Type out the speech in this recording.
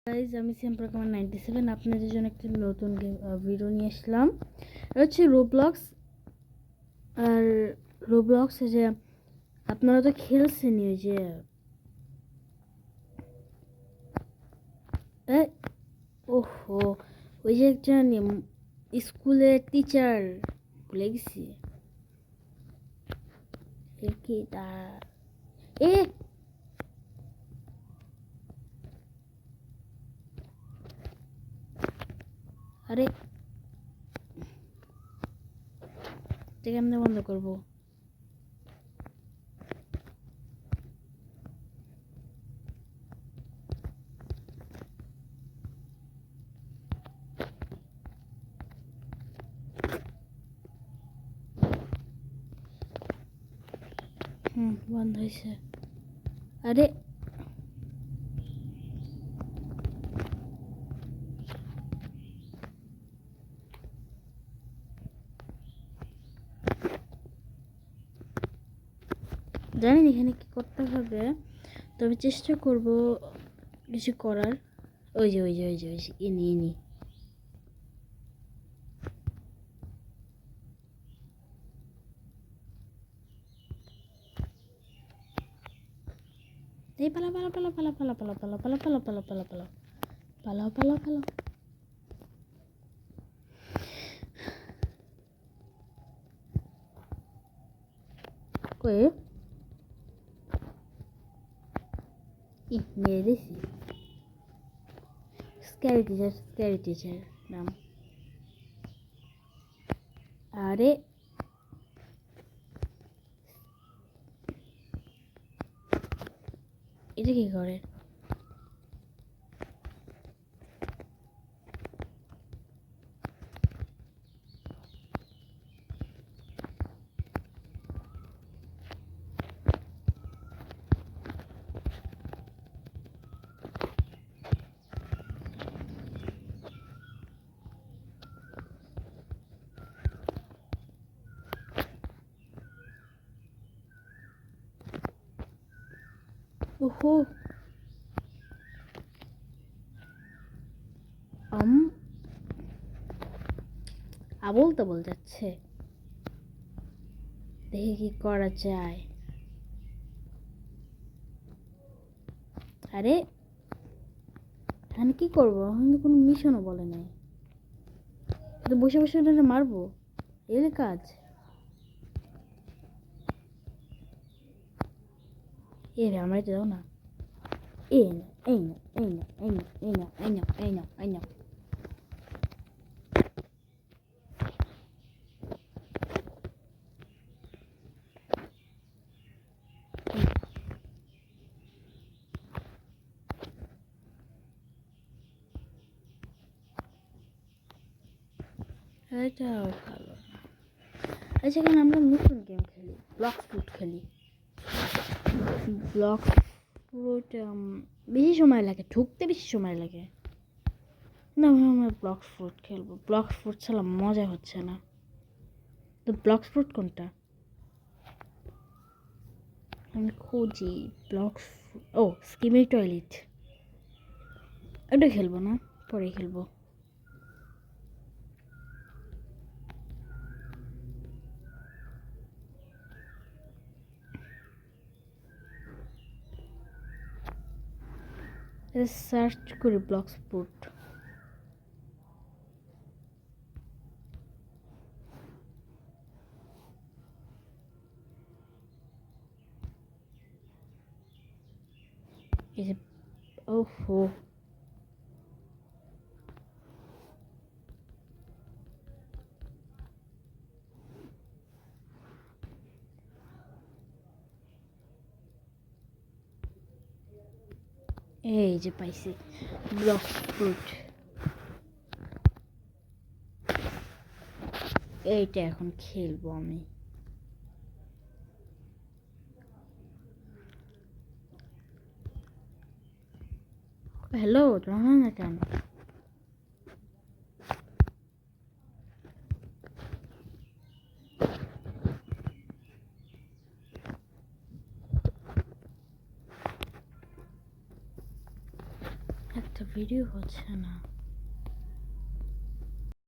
Guys আমি সিম্পরকমান 97 আপনাদের জন্য একটি নতুন ভিডিও নিয়ে আসলাম। এটা হচ্ছে রোবলক্স। আর রোবলক্সে যে আপনারা তো খেলছেন ওই যে ওহো ওই যে একজন স্কুলের টিচার ভুলে গেছি কি তার আরে এটা কেমনে বন্ধ করবো? বন্ধ হয়েছে। আরে জানি না এখানে কি করতে হবে, তবে চেষ্টা করব কিছু করার। ওই যে ইনি এই পালা পালা পালা পালা পালা পালা পালা পালা পালা পালা পালা পালা পালা পালা পালা কই মেরে দিছি। স্ক্যারি টিচার নাম। আরে এটা কি করে? ওহো আবল তাবল যাচ্ছে, দেখি কি করা যায়। আরে আমি কি করবো? এখন তো কোনো মিশনও বলে নাই, তো বসে বসে মারবো, এর কাজ। এ রে আমার দাও না, এই না এই না এই না এই না এই না এই না এই না এই না। এটাও ভালো। আচ্ছা, কেন আমরা নতুন গেম খেলি, ব্লক ফুট খেলি। ব্লক ফুট বেশি সময় লাগে, ঢুকতে বেশি সময় লাগে না। আমরা ব্লক ফুট খেলবো। ব্লক ফুট ছাড়া মজা হচ্ছে না। তো ব্লক ফুট কোনটা আমি খুঁজি? ব্লক ও স্কিমের টয়লেট, ওটা খেলবো না, পরে খেলবো। সার্চ করি ব্লক স্পোর্ট। এই যে ওহো এই যে পাইছি ব্লক ফ্রুট। এইটা এখন খেলবো আমি। হ্যালো, তোমার না কেন? একটা ভিডিও হচ্ছে না।